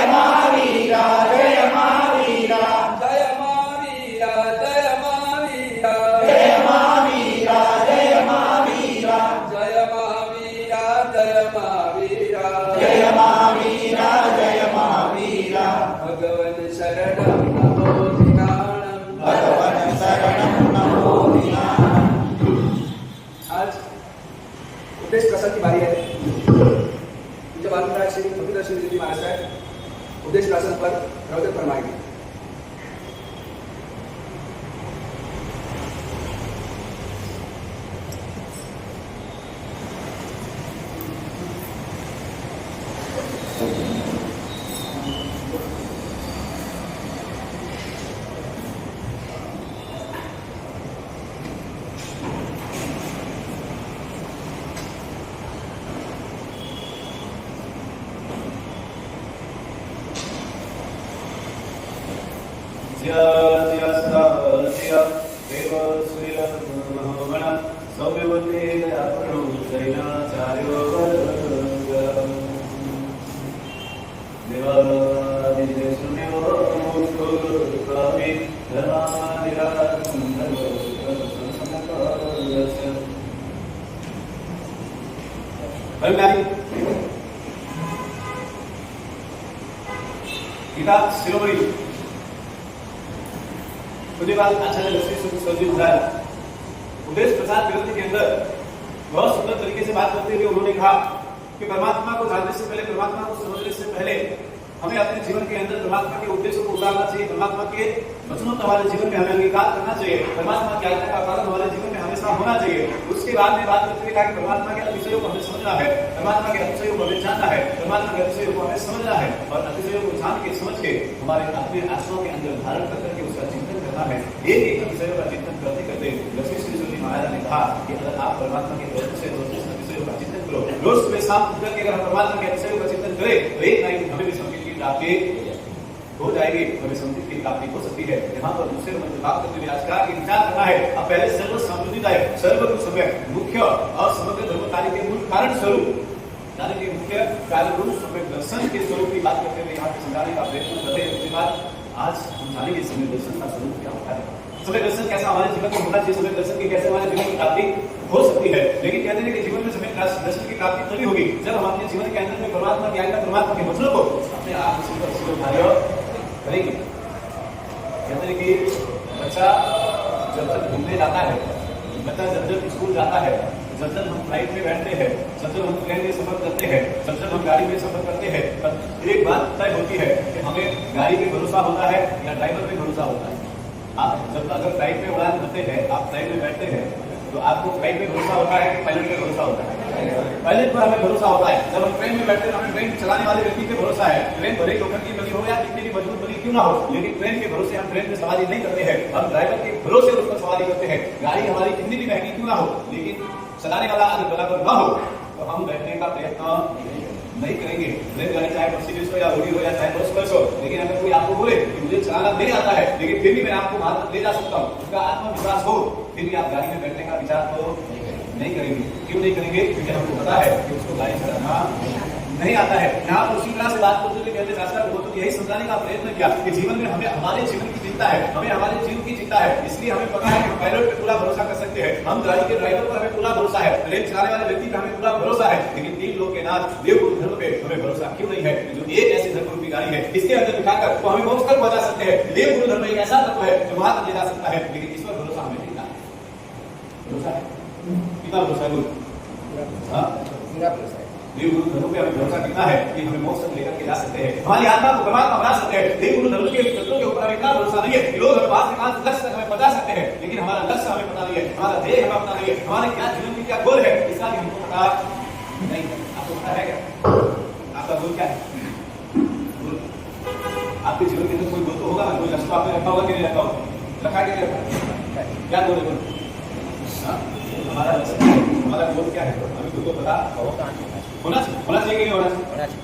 महावीरा जय महावीरा जय महावीरा जय महावीरा जय महावीरा जय महावीरा जय महावीरा जय महावीरा जय महावीरा जय महावीरा भगवन् शरणं नमो धियानं भगवन् शरणं नमो धियानं। आज उपदेश प्रसंग की बारी है। जब आत्मराज श्री भक्तिदर्शन जी महाराज साहब उपदेश प्रसंग पर प्रवचन फरमाएंगे। शिरोमणि उसके बाद आचार्य श्री महाराज उपदेश प्रसाद ग्रंथ के अंदर बहुत सुंदर तरीके से बात करते हुए उन्होंने कहा कि परमात्मा को जानने से पहले, परमात्मा को समझने से पहले हमें अपने जीवन के अंदर परमात्मा के उद्देश्यों को उतारना चाहिए। परमात्मा के वचनों का हमारे जीवन में हमें अंगीकार करना चाहिए। परमात्मा की आज्ञा का पालन हमारे जीवन में हमेशा होना चाहिए। उसके बाद में बात करते हुए कहा कि परमात्मा के अतिशयों को हमें समझना है, परमात्मा के अतिशयों को हमें जानना है, परमात्मा के अतिशयों को हमें समझना है और अतिशयों को जान के समझ के हमारे अपने आश्रमों के अंदर धारण करके उसका चिंतन करना है। एक एक विषयों का चिंतन करते करते लक्ष्मी श्री जी महाराज ने कहा कि अगर आप परमात्मा के वचन से विषयों का चिंतन करो, रोज सुबह शाम पूजा के अगर हम परमात्मा के विषयों का चिंतन करें तो एक ना हमें भी संगीत की प्राप्ति हो जाएगी, हमें संगीत की प्राप्ति हो सकती है। यहाँ पर दूसरे मंत्र बात करते हुए आज का विचार करना है। अब पहले सर्व समृद्धिदायक, सर्वगुण समय मुख्य और समग्र धर्म कार्य के मूल कारण स्वरूप यानी कि मुख्य कार्य रूप समय दर्शन के स्वरूप की बात करते हुए यहाँ पे समझाने का प्रयत्न करते हैं। उसके बाद आज हम जानेंगे समय दर्शन का स्वरूप क्या होता है, समय दर्शन कैसा हमारे जीवन में होना चाहिए, समय दर्शन की कैसे हमारे जीवन की प्राप्ति हो सकती है। लेकिन कहते हैं कि जीवन में समय दर्शन की प्राप्ति तभी होगी जब हम अपने जीवन के अंदर में परमात्मा की आज्ञा, परमात्मा के वचनों को अपने आप करेंगे। कहते हैं कि बच्चा जब जब घूमने जाता है, बच्चा जब जब स्कूल जाता है, जब जब हम फ्लाइट में बैठते हैं, जब जब हम ट्रेन में सफर करते हैं, जब जब हम गाड़ी में सफर करते हैं, एक बात तय होती है कि हमें गाड़ी पे भरोसा होता है या ड्राइवर पे भरोसा होता है। आप जब अगर फ्लाइट में उड़ान भरते हैं, आप फ्लाइट में बैठते हैं तो आपको फ्लाइट में भरोसा होता है कि पायलट पे भरोसा होता है? पायलट पर हमें भरोसा होता है। जब हम ट्रेन में बैठते हैं हमें ट्रेन चलाने वाले व्यक्ति पे भरोसा है। ट्रेन भले लोखंड की बनी हो या कितनी भी मजबूत बनी क्यों ना हो, लेकिन ट्रेन के भरोसे हम ट्रेन में सवारी नहीं करते हैं, हम ड्राइवर के भरोसे उस पर सवारी करते हैं। गाड़ी हमारी कितनी भी महंगी क्यों ना हो, लेकिन चलाने वाला अगर बराबर ना हो तो हम बैठने का प्रयत्न नहीं करेंगे। ट्रेन गाड़ी चाहे मर्सिडीज हो या ऑडी हो या चाहे बस हो, लेकिन अगर कोई आपको बोले कि मुझे चलाना नहीं आता है लेकिन फिर भी मैं आपको वहां तक ले जा सकता हूँ, उसका आत्मविश्वास हो, फिर भी आप गाड़ी में बैठने का विचार तो नहीं करेंगे। क्यों नहीं करेंगे? क्योंकि हमको पता है कि उसको गाड़ी चलाना नहीं आता है। यहाँ पर उसी तरह से बात करते हुए कहते शास्त्र वो तो यही समझाने का प्रयत्न किया कि जीवन में हमें हमारे जीवन की चिंता है, हमें हमारे जीवन की चिंता है, इसलिए हमें पता है कि हम पायलट पे पूरा भरोसा कर सकते हैं, हम गाड़ी के ड्राइवर पर हमें पूरा भरोसा है, ट्रेन चलाने वाले व्यक्ति पर हमें पूरा भरोसा है। लेकिन तीन लोग के नाथ देवगुरु धर्म पे हमें भरोसा क्यों नहीं है? जो एक ऐसी धर्म रूपी गाड़ी है इसके अंदर दिखाकर तो हमें मोक्ष तक पहुंचा सकते हैं। देवगुरु धर्म एक ऐसा तत्व है जो वहां तक ले जा सकता है, लेकिन इस पर भरोसा हमें नहीं है। भरोसा है कितना भरोसा है? देवगुरु धर्म पे हमें भरोसा कितना है कि हमें मोक्ष तक लेकर के जा सकते हैं, हमारी आत्मा को परमात्मा बना सकते हैं। देवगुरु धर्म के तत्वों के ऊपर हमें इतना भरोसा नहीं है कि लोग हमें बात लक्ष्य तक हमें बता सकते हैं, लेकिन हमारा लक्ष्य हमें पता नहीं है, हमारा ध्येय हमें पता नहीं है, हमारे क्या जीवन की क्या गोल है इसका भी हमको पता नहीं है। आपको पता है क्या आपका गोल क्या है? आपके जीवन के अंदर कोई गोल तो होगा ना, कोई लक्ष्य आपने रखा होगा कि नहीं रखा होगा? रखा कि नहीं रखा? क्या गोल है? हमारा लक्ष्य, हमारा गोल क्या है अभी तुमको पता होना चाहिए कि नहीं होना चाहिए?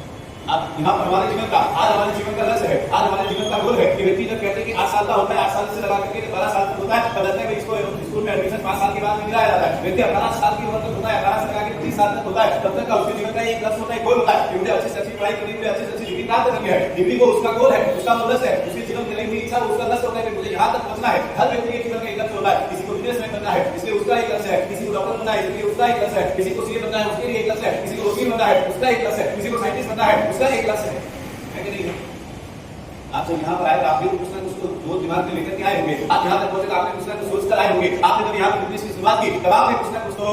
अब यहाँ पर हमारे जीवन का आज हमारे जीवन का लक्ष्य है, आज हमारे जीवन का गोल है कि व्यक्ति जब कहते हैं कि 8 साल का होता है, 8 साल से लगा करके 12 साल तक होता है, बताते हैं कि इसको स्कूल में एडमिशन 5 साल के बाद में दिलाया जाता है। व्यक्ति 18 साल की उम्र तक होता है, 18 से लगा के 25 साल तक होता है, तब तक का उसके जीवन का एक लक्ष्य होता है, गोल होता है कि मुझे अच्छी से अच्छी अच्छी पढ़ाई करनी है, अच्छी से अच्छी डिग्री प्राप्त करनी है, डिग्री को उसका गोल है, उसका लक्ष्य है, उसकी जीवन में हुई इच्छा उसका लक्ष्य होता है कि मुझे यहाँ तक पहुंचना है। हर व्यक्ति के जीवन में एक लक्ष्य होता है, किसी को बिजनेस में करना है इसलिए उसका एक लक्ष्य है, किसी को डॉक्टर बनना है इसलिए उसका एक लक्ष्य है, किसी को सीए बनना है उसके लिए एक लक्ष्य है, किसी को वकील बनना है उसका एक लक्ष्य है, किसी को साइंटिस्ट बनना है उसका एक लक्ष्य है कि नहीं? आप जब यहाँ पर आए तो आप भी कुछ ना कुछ दो दिमाग में लेकर के आए होंगे, आप यहाँ तक पहुंचे तो आपने कुछ ना कुछ सोच कर आए होंगे, आपने जब यहाँ पर बिजनेस की शुरुआत की तब आपने कुछ ना कुछ तो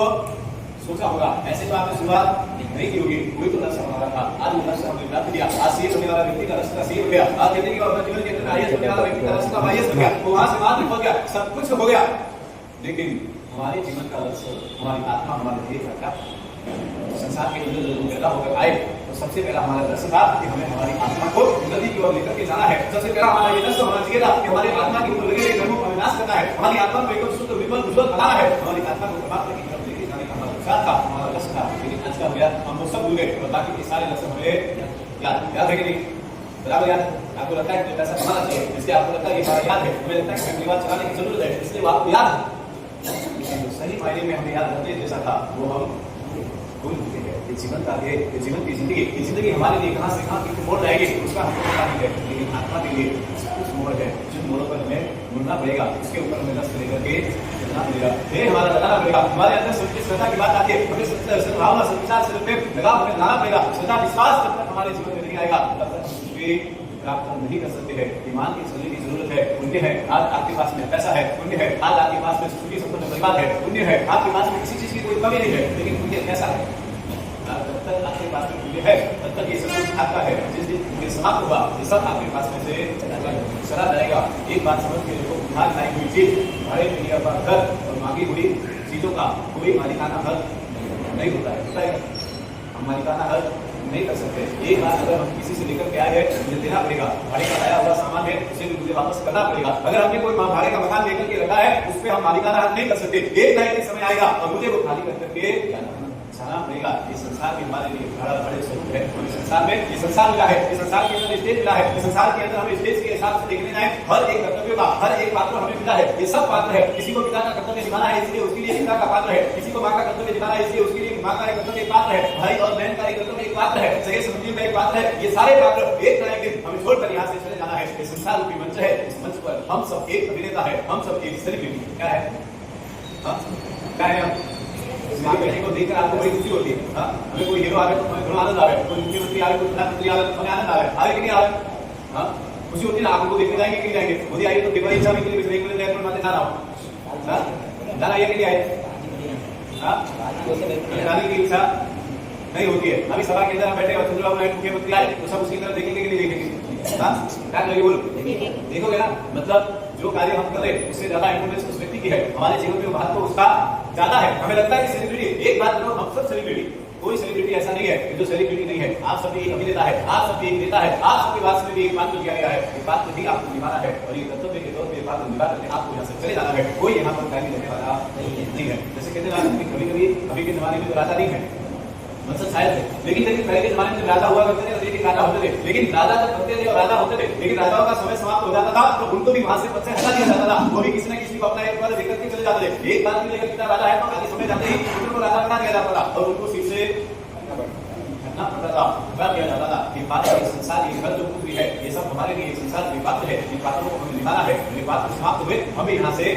सोचा होगा, ऐसे तो आपने शुरुआत नहीं की होगी, कोई तो लक्ष्य हमारा था, आज वो लक्ष्य हमने प्राप्त किया, आज सीए होने वाला व्यक्ति का लक्ष्य का सीए हो गया, आज जिंदगी और जीवन के अंदर आईएएस होने वाला व्यक्ति का लक्ष्य का आईएएस हो गया, तो वहां से वहां पहुंच गया, सब कुछ हो गया, लेकिन हमारे जीवन का लक्ष्य, हमारी आत्मा, हमारे देह का क्या? संसार के अंदर जब पैदा होकर आए तो सबसे पहला हमारा लक्ष्य था कि हमें हमारी आत्मा को उन्नति की ओर लेकर के जाना है। सबसे पहला हमारा ये लक्ष्य होना चाहिए था कि हमारी आत्मा के ऊपर लगे कर्मों का विनाश करना है, हमारी आत्मा को एकदम शुद्ध निर्मल उज्जवल बनाना है, हमारी आत्मा को परमात्मा की तरफ लेके जाने का हमारा विचार था, हमारा लक्ष्य था। लेकिन आज का हो गया, हम लोग सब भूल गए और बाकी के सारे लक्ष्य हमें याद है कि नहीं? बराबर याद? आपको लगता है कि पैसा कमाना चाहिए इसलिए आपको लगता है कि हमारा याद है, हमें लगता है कि परिवार चलाने की जरूरत है इसलिए वो आपको याद है। सही मायने में हमें याद रखने जैसा था वो हम भूल चुके हैं। ये जीवन का ये जीवन की जिंदगी हमारे लिए कहाँ से कहाँ की मोड़ जाएगी उसका हमको पता नहीं है, लेकिन आत्मा के लिए कुछ मोड़ है, जिन मोड़ों पर हमें मुड़ना पड़ेगा उसके ऊपर हमें लक्ष्य लेकर के चलना पड़ेगा, ये हमारा लगाना पड़ेगा। हमारे अंदर सच्ची श्रद्धा की बात आती है, हमें सद्भावना सच्चाई से लगाव हमें लाना पड़ेगा। श्रद्धा विश्वास जब तक हमारे जीवन में नहीं आएगा तब तक प्राप्त नहीं कर सकते हैं। ईमान की चलने की जरूरत है, पुण्य है, आज आपके पास में पैसा है, पुण्य है, आज आपके पास में सुखी संपन्न परिवार है, पुण्य है, आपके पास में किसी चीज की कोई कमी नहीं है, लेकिन पुण्य कैसा है? जब तक आपके पास में पुण्य है तब तक ये सब कुछ आपका है, जिस दिन पुण्य समाप्त हुआ ये सब आपके पास में से चला जाएगा। एक बात समझ के देखो, उधार लाई हुई चीज, भाड़े में लिया हुआ घर और मांगी हुई चीजों का कोई मालिकाना हक नहीं होता है, हम मालिकाना हक नहीं कर सकते। एक बात अगर हम किसी से लेकर के आए हैं मुझे देना पड़ेगा, भाड़े का लाया हुआ सामान है उसे भी मुझे वापस करना पड़ेगा। अगर हमने कोई भाड़े का मकान लेकर के रखा है उस पर हम मालिकाना हक नहीं कर सकते, एक ना एक समय आएगा और मुझे वो खाली करके जाना पड़ेगा। ये संसार भी हमारे लिए बड़ा बड़े स्वरूप है, और संसार में ये संसार मिला है, इस संसार के अंदर स्टेज मिला है, इस संसार के अंदर हमें स्टेज के हिसाब से देखने जाए हर एक कर्तव्य का हर एक पात्र हमें मिला है। ये सब पात्र है, किसी को पिता का कर्तव्य निभाना है इसलिए उसके लिए पिता का पात्र है, किसी को माँ का कर्तव्य निभाना है इसलिए उसके लिए माँ का एक कर्तव्य एक पात्र है, भाई और बहन का एक कर्तव्य एक पात्र है, सगे संबंधियों का एक पात्र है। ये सारे पात्र एक ना एक दिन हमें छोड़कर यहाँ से चले जाना है। ये संसार रूपी मंच है, इस मंच पर हम सब एक अभिनेता है, हम सब एक सेलिब्रिटी। क्या है? क्या है? हम को देखकर आपको बड़ी खुशी होती है, हमें कोई हीरो आवे तो हमें थोड़ा आनंद आवे, कोई मुख्यमंत्री आवे, कोई प्रधानमंत्री आवे तो हमें आनंद आवे, आवे कि नहीं आवे? खुशी होती है ना? आपको देखने जाएंगे कि नहीं जाएंगे? मोदी आइए तो केवल इच्छा के लिए जयपुर माते जाना हो, जाना ये कि नहीं आए? जाने की इच्छा नहीं होती है। अभी सभा के अंदर हम बैठे और चंद्रबाबू नायडू मुख्यमंत्री आए तो सब उसकी तरफ देखेंगे कि नहीं देखेंगे? क्या करेंगे? बोलो, देखोगे ना? मतलब जो कार्य हम कर रहे हैं उससे ज्यादा इंपोर्टेंस उस व्यक्ति की है, हमारे जीवन में महत्व तो उसका ज्यादा है। हमें लगता है कि सेलिब्रिटी, एक बात करो, हम सब सेलिब्रिटी, कोई सेलिब्रिटी ऐसा नहीं है जो सेलिब्रिटी नहीं है। आप सब एक अभिनेता है, आप सब एक नेता है, आप सबके पास में भी एक पात्र दिया गया है, एक पात्र भी आपको निभाना है और ये कर्तव्य के तौर पर पात्र निभा करके आपको यहाँ से चले जाना है। कोई यहाँ पर गाली देने वाला नहीं है। जैसे कहते हैं कभी कभी अभी के जमाने में तो राजा नहीं है, मतलब शायद है, लेकिन पहले के जमाने में राजा हुआ करते थे और एक राजा होते थे, लेकिन राजा जब बनते थे और राजा होते थे, लेकिन राजाओं का समय समाप्त हो जाता था तो उनको भी वहां से पद से हटा दिया जाता था, वो भी किसी न किसी को अपना एक पद देकर के चले जाते थे। एक बात भी लेकर पिता राजा है तो आगे समय जाते ही उनको राजा बना दिया जाता था और उनको सीट से हटना पड़ता था, हटा दिया जाता था। ये बात ये संसार, ये घर जो कुछ भी है ये सब हमारे लिए संसार के पात्र है, इन पात्रों को हमें निभाना है। ये पात्र समाप्त हुए हम भी यहाँ से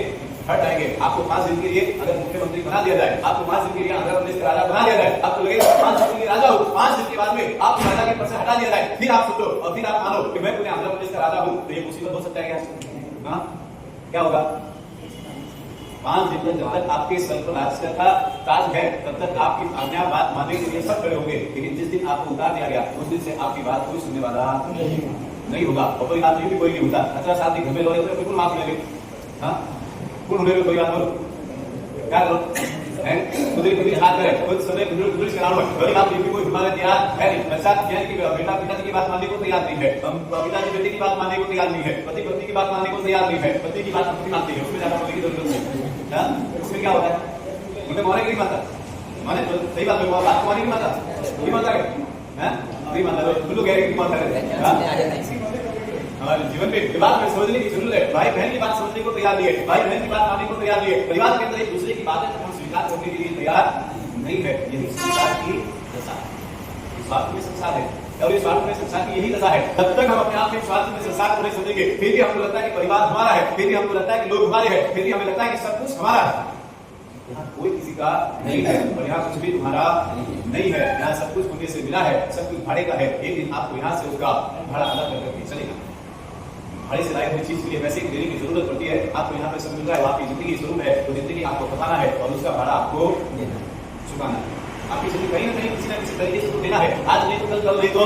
हट आएंगे। आपको 5 दिन के लिए अगर मुख्यमंत्री बना दिया जाए, आपको 5 दिन के लिए आंध्र प्रदेश का राजा बना दिया जाए, आपको लगेगा 5 दिन के लिए राजा हो, 5 दिन के बाद में आपको राजा के पद से हटा दिया जाए, फिर आप सोचो और फिर आप मानो कि मैं पूरे आंध्र प्रदेश का राजा हूँ, तो ये मुसीबत हो सकता है क्या? क्या होगा? 5 दिन तक जब तक आपके सर पर राज का ताज है तब तक आपकी आज्ञा बात मानने के लिए सब खड़े होंगे, लेकिन जिस दिन आपको उतार दिया गया उस दिन से आपकी बात कोई सुनने वाला नहीं होगा। और कोई बात भी कोई नहीं होता। 18 साल के घर में लोग बिल्कुल माफ ले लो, कौन होने कोई बात बोलो, क्या करो हैं? खुद हाथ करे, खुद समय खुद कराना है। कोई बात भी कोई हमारे तैयार है नहीं। ऐसा यानी कि बेटा पिताजी की बात मानने को तैयार नहीं है, हम पिताजी बेटे की बात मानने को तैयार नहीं है, पति पत्नी की बात मानने को तैयार नहीं है, पति की बात पत्नी मानती है, उसमें ज्यादा बोलने की जरूरत नहीं। उसमें क्या होता है? उन्हें माने की नहीं मानता, माने तो सही बात है, बात माने की मानता नहीं मानता है, नहीं मानता तो लोग गैर मानता है। हमारे जीवन में विवाद में समझने की जरूरत है। भाई बहन की बात समझने को तैयार नहीं है, भाई बहन की बात मानने को तैयार नहीं है, परिवार के अंदर एक दूसरे की बातें हम स्वीकार करने के लिए तैयार नहीं है। यही संसार की दशा, स्वार्थ में संसार है और ये स्वार्थ में संसार की यही दशा है। जब तक हम अपने आप में स्वार्थ में संसार को नहीं समझेंगे, फिर भी हमको लगता है कि परिवार हमारा है, फिर भी हमको लगता है कि लोग हमारे हैं, फिर भी हमें लगता है कि सब कुछ हमारा है। यहाँ कोई किसी का नहीं है और यहाँ कुछ भी तुम्हारा नहीं है। यहाँ सब कुछ पुण्य से मिला है, सब कुछ भाड़े का है। एक दिन आपको यहाँ से उसका भाड़ा अदा करके चलेगा। भाड़े से लाए हुई चीज के लिए पैसे देने की जरूरत पड़ती है। आपको यहाँ पे सब मिल रहा है, आपकी जिंदगी स्वरूप है, तो जिंदगी आपको बताना है और उसका भाड़ा आपको चुकाना है। आपकी जिंदगी कहीं ना कहीं किसी न किसी तरीके से देना है। आज नहीं तो कल नहीं तो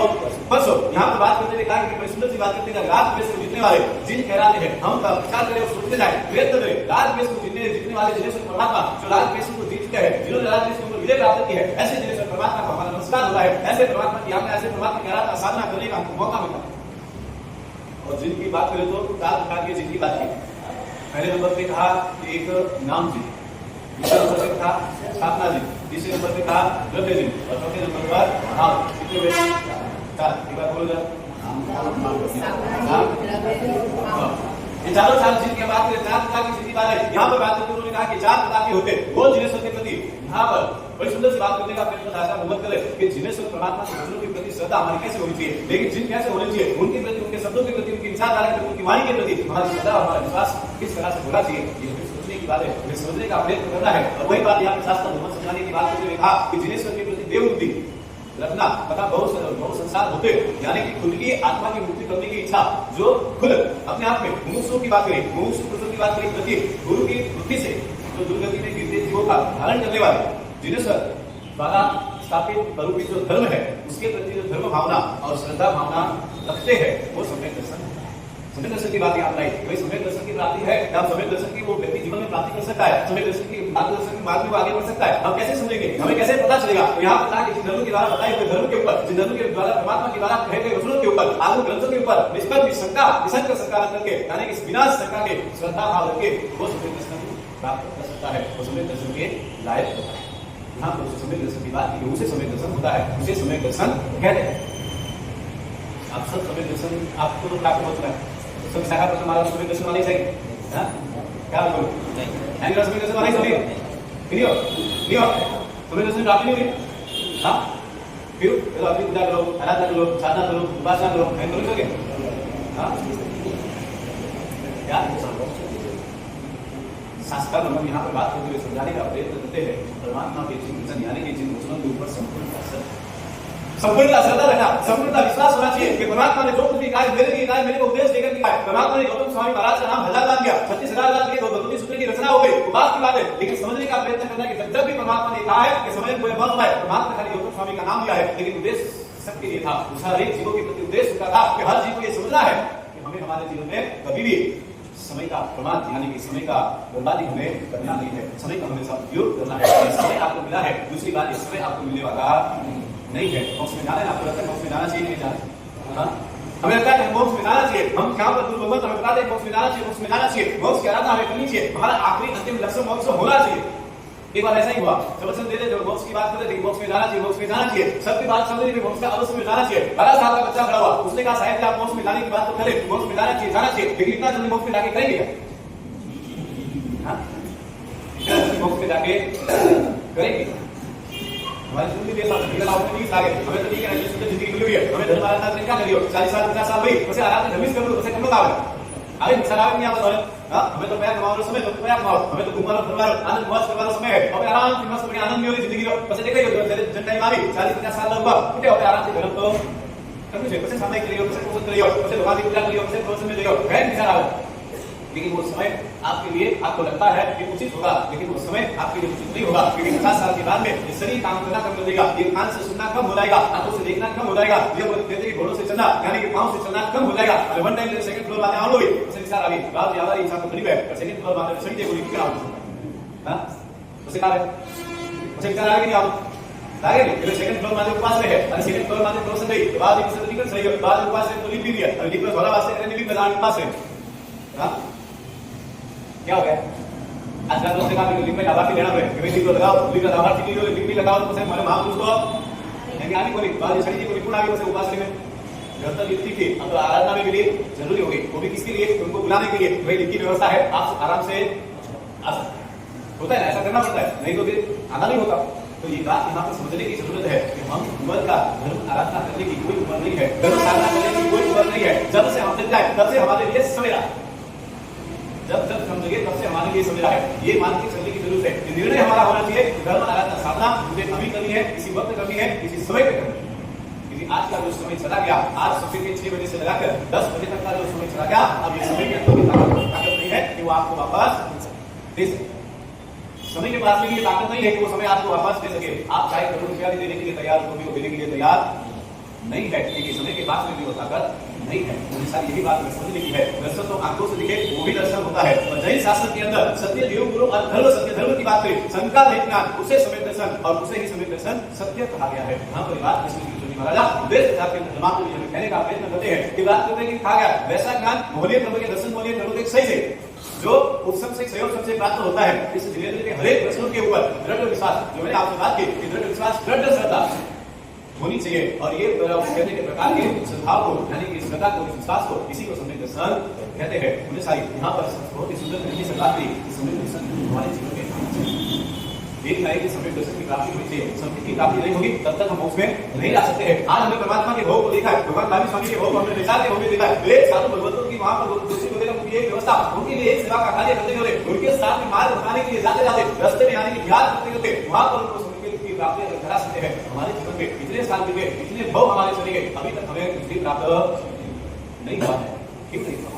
परसों। यहाँ पर बात करते हुए कहा कि बड़ी सुंदर सी बात करते हैं, रात में से जीतने वाले जिन कहलाते हैं, हम विचार करें और सोचते जाए, प्रयत्न करें। रात में से जीतने वाले जिनेश्वर परमात्मा जो रात में को जीत चुके हैं, जिन्होंने रात में को विजय प्राप्त की है, ऐसे जिनेश्वर परमात्मा को हमारा नमस्कार होता है। ऐसे परमात्मा की हमने ऐसे परमात्मा की आराधना साधना करने का हमको मौका मिलता है। और जिनकी बात करें तो 4 प्रकार की जिनकी बात की। पहले नंबर पे कहा एक नाम जी, दूसरे नंबर पे कहा स्थापना जी, तीसरे नंबर पे कहा द्रव्य जी और चौथे नंबर पर भाव। कितने हुए? 4। एक बार बोलो जरा। ये चारों 4 जिनकी बात करें, 4 प्रकार की जिनकी बात है। यहाँ पर बात करते उन्होंने कहा कि 4 प्रकार के होते वो जिनेश्वर के प्रति यहाँ पर बड़ी सुंदर सी बात करने का प्रयत्न था। हिम्मत करे कि जिनेश्वर परमात्मा के वचनों के प्रति श्रद्धा हमारी कैसे होनी चाहिए, लेकिन जिन कैसे होनी चाहिए, उनके प्रति, उनके शब्दों के प्रति, उनकी विचारधारा के प्रति, उनकी वाणी के प्रति हमारी श्रद्धा, हमारा विश्वास किस तरह से होना चाहिए, ये सोचने की बात है, ये समझने का प्रयत्न करना है। और वही बात यहाँ पे शास्त्र धर्म समझाने की बात करते हुए कहा कि जिनेश्वर के प्रति देवबुद्धि रखना तथा बहुत संसार होते, यानी कि खुद की आत्मा की मुक्ति करने की इच्छा, जो खुद अपने आप में मुमुक्षु की बात करें, मुमुक्षु पुरुषों की बात करें, प्रति गुरु की बुद्धि से जो दुर्गति में गिरते जीवों का धारण करने वाले जिनेश्वर द्वारा स्थापित स्वरूपी जो धर्म है, उसके प्रति जो धर्म भावना और श्रद्धा भावना रखते हैं, वो सम्यक दर्शन है। सम्यक दर्शन की बात यहाँ लाई, वही सम्यक दर्शन की प्राप्ति है। अब सम्यक दर्शन की वो व्यक्ति जीवन में प्राप्ति कर सकता है, सम्यक दर्शन की मार्गदर्शन के मार्ग में वो आगे बढ़ सकता है। हम कैसे समझेंगे, हमें कैसे पता चलेगा? तो यहाँ पता कि जिन धर्म के द्वारा बताए हुए धर्म के ऊपर, जिन धर्म के द्वारा परमात्मा के द्वारा कहे गए वचनों के ऊपर, आगम ग्रंथों के ऊपर निष्कर्ष निसंग शंका करके, यानी कि बिना शंका के श्रद्धा भाव रखे वो सम्यक दर्शन प्राप्त कर सकता है, वो सम्यक दर्शन के लायक होता है। यहाँ पर सम्यक दर्शन की बात की, उसे सम्यक दर्शन होता है, उसे सम्यक दर्शन कहते हैं। आप सब सम्यक दर्शन आपको तो प्राप्त होता है, सब शाखा पर हमारा सम्यक दर्शन वाले चाहिए, हाँ क्या बोलो? नहीं सम्यक दर्शन वाले चाहिए, नहीं हो सम्यक दर्शन प्राप्त नहीं हुई, हाँ फिर अपनी पूजा करो, आराधना करो, साधना करो, उपासना करो, नहीं करोगे हाँ क्या? शास्त्र हम यहाँ पर बात करते हुए समझाने का प्रयत्न करते हैं, परमात्मा के चिंतन यानी कि जिन वचनों के ऊपर संपूर्णता श्रद्धा रखना, संपूर्णता विश्वास होना चाहिए कि परमात्मा ने जो कुछ भी कहा मेरे लिए कहा, मेरे को उपदेश देकर दिया है। परमात्मा ने गौतम स्वामी महाराज का नाम 1000 बार दिया, 36,000 बार दिए, 232 सूत्र की रचना हो गई, वो बात की बात है। लेकिन समझने का प्रयत्न करना कि जब भी परमात्मा ने कहा है कि समय कोई मत है, परमात्मा खाली गौतम स्वामी का नाम दिया है, लेकिन उद्देश्य सबके लिए था, हर एक जीवों के प्रति उद्देश्य होता था कि हर जीव को ये समझना है कि हमें हमारे जीवन में कभी भी समय का प्रमाद यानी कि समय का बर्बादी हमें करना नहीं है, समय का हमेशा उपयोग करना है। समय आपको मिला है, दूसरी बात इस समय आपको मिलने वाला नहीं है। मोक्ष में जाना है, आपको लगता है मोक्ष में जाना चाहिए, नहीं जाना? हमें लगता है कि मोक्ष में जाना चाहिए, हम यहाँ पर गुरु भगवत हमें बताते हैं मोक्ष में जाना चाहिए, मोक्ष में जाना चाहिए, मोक्ष की आराधना हमें करनी चाहिए, हमारा आखिरी अंतिम लक्ष्य मोक्ष होना चाहिए। एक बार ऐसा ही हुआ, जब वचन देते जब मोक्ष की बात करते थे, मोक्ष में जाना चाहिए, मोक्ष में जाना चाहिए, सबकी बात समझने में मोक्ष का अवश्य में जाना चाहिए। 12 साल का बच्चा खड़ा हुआ, उसने कहा साहब आप मोक्ष में जाने की बात तो करें, मोक्ष में जाना चाहिए, जाना चाहिए, लेकिन इतना जल्दी मोक्ष में जाके करेंगे क्या? मोक्ष में जाके करेंगे? हमारी जिंदगी में हमें तो ठीक है, जिंदगी मिली हुई है, हमें धर्म आराधना क्या करियो, 40 साल 50 साल भाई उसे आराधना धर्मिस कर लो, उसे कम लोग आवे अरे सराव नहीं आता धोरे, हाँ हमें तो पैर कमाओ समय तो पैर कमाओ, हमें तो घुमारो फिरवारो आनंद मौज करवारो समय है, अब आराम से मस्त बढ़िया आनंद में होगी जिंदगी रो। बस देखो ये जन टाइम आवी 40-50 साल हुआ कितने होते आराम से घर तो करने चाहिए, कैसे समय के लिए कैसे कोशिश करियो, कैसे भगवान की पूजा करियो, कैसे प्रोसेस में लियो, है विचार आओ। लेकिन वो समय आपके लिए आपको लगता है कि उचित होगा, लेकिन वो समय आपके लिए उचित नहीं होगा, क्योंकि 50 साल के बाद में ये शरीर काम करना कम कर देगा, ये कान से सुनना कम हो जाएगा, आंखों से देखना कम हो जाएगा, ये कहते हैं घोड़ों से चलना यानी कि पांव से चलना कम हो जाएगा। और वन टाइम सेकंड फ्लोर वाले आओ लोग उसे विचार आ गई बात ज्यादा इंसान को गरीब है, सेकंड फ्लोर वाले सही देखो क्या हो, हां उसे कहा है उसे विचार आ गई आओ आगे नहीं सेकंड फ्लोर वाले पास में है, और सेकंड फ्लोर वाले प्रोसेस नहीं तो बाद में सर्टिफिकेट सही है, बाद में पास है तो लिख भी दिया, और लिख में वाला वास्ते रहने भी मैदान पास है। हां क्या हो गया आज का दोस्त का लिंक में लाभार्थी लेना है कि भाई लिंक लगाओ, लिंक लाभार्थी की लिंक भी लगाओ तो मैं महापुरुष को नहीं आनी कोई बात शरीर को रिपोर्ट आ गई, उसे उपासना में घर तक लिखती थी, अब तो आराधना में भी लिए जरूरी हो गई, वो भी किसके लिए? उनको बुलाने के लिए, भाई लिंक की व्यवस्था है, आप आराम से आ सकते होता है ना, ऐसा करना पड़ता है, नहीं तो फिर आना नहीं होता। तो ये बात यहाँ पर समझने की जरूरत है कि हम उम्र का धर्म आराधना करने की कोई उम्र नहीं है, धर्म साधना करने की कोई उम्र नहीं है। जब से हम जग जाए तब से हमारे लिए सवेरा, जब हम जगे तब से हमारे लिए सवेरा है। ये मान के चलने की जरूरत है कि निर्णय हमारा होना चाहिए धर्म आराधना साधना मुझे अभी करनी है, किसी वक्त करनी है, किसी समय पे करनी है। आज का जो समय चला गया, आज सुबह के 6 बजे से लगाकर 10 बजे तक का जो समय चला गया, अब ये समय के अंदर ताकत नहीं है कि वो आपको वापस दे सके। समय के पास में ये ताकत नहीं है कि वो समय आपको वापस दे सके। आप चाहे करोड़ रुपया देने के लिए तैयार हो, वो देने के लिए तैयार नहीं है, क्योंकि समय के पास में भी वो ताकत नहीं है। मुझे सारी यही बात समझने की है। दर्शन तो आंखों से दिखे वो भी दर्शन होता है। और जैन शास्त्र के अंदर सत्य देव गुरु और धर्म सत्य धर्म की बात करें, शंका देखना उसे समय दर्शन और उसे ही समय दर्शन सत्य कहा गया है। यहाँ पर बात महाराजा देश प्रचार के दिमाग में कहने का प्रयत्न करते हैं कि बात करते हैं कि कहा गया वैसा ज्ञान मोहल्ले धर्म के दर्शन मोहल्ले धर्म के सही से जो उत्सव से सहयोग सबसे प्राप्त होता है। इस जिलेंद्र के हरेक प्रश्नों के ऊपर दृढ़ विश्वास, जो मैंने आपसे बात की, दृढ़ विश्वास दृढ़ श्रद्धा होनी चाहिए। और ये कहने के प्रकार के श्रद्धा को यानी कि श्रद्धा को, विश्वास को, इसी को समय दर्शन कहते हैं। उन्हें सारी यहाँ पर बहुत ही सुंदर तरीके से बात की समय दर्शन हमारे जीवन में एक है कि समय दर्शन की प्राप्ति होनी चाहिए। समय की प्राप्ति नहीं होगी तब तक हम मोक्ष में नहीं जा सकते हैं। आज हमने परमात्मा के भोग को देखा है, भगवान भावी स्वामी के भोग को हमने विचार के भोग में देखा है। एक साधु भगवंतों की वहां पर दूसरी वगैरह उनकी एक व्यवस्था, उनके लिए एक सेवा का कार्य करते हुए उनके साथ में मार्ग बताने के लिए जाते जाते रास्ते में आने की ध्यान करते करते वहां पर उनको समय की प्राप्ति अगर करा सकते हैं। हमारे जीवन में इतने साल बीते, इतने भव हमारे चले गए, अभी तक हमें कुछ प्राप्त नहीं हुआ है। क्यों नहीं हुआ?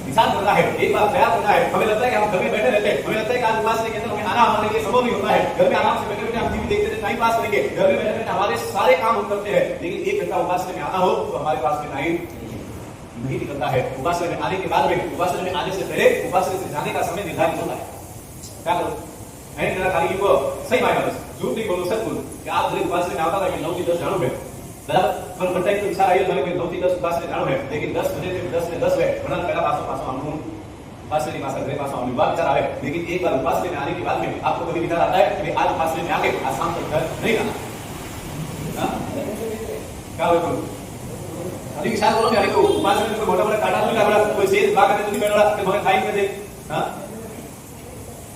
विचार करना है, एक बार प्रयास करना है। हमें लगता है कि हम घर में बैठे रहते हैं, हमें लगता है कि आज उपासना के अंदर हमें आना हमारे लिए संभव नहीं होता है। घर में आराम से बैठे बैठे हम टीवी देखते थे, टाइम पास करेंगे, घर में बैठे बैठे हमारे सारे काम हम करते हैं, लेकिन 1 घंटा उपासना में आना हो तो हमारे पास में टाइम नहीं निकलता है। उपासना में आने के बाद में, उपासना में आने से पहले उपासना से जाने का समय निर्धारित होता है। क्या करो नहीं मेरा खाली को सही मायने में झूठ नहीं बोलो, सच बोलो कि आप जब उपासना में आता था कि 9 की 10 जानो है बराबर, पर टाइम तो विचार आइए मैंने 9 की 10 उपासना जानो है, लेकिन 10 बजे से 10 में 10 है वरना पहला पास आऊं उपासना की भाषा पास आऊं बात विचार आए। लेकिन एक बार उपासना में आने के बाद में आपको कभी विचार आता है कि आज उपासना में आके आसाम तक घर नहीं जाना। हां क्या हो अभी विचार करो कि को उपासना में कोई मोटा काटा नहीं लगा, कोई सेज भाग करके नहीं बैठा कि मैं खाई में दे। हां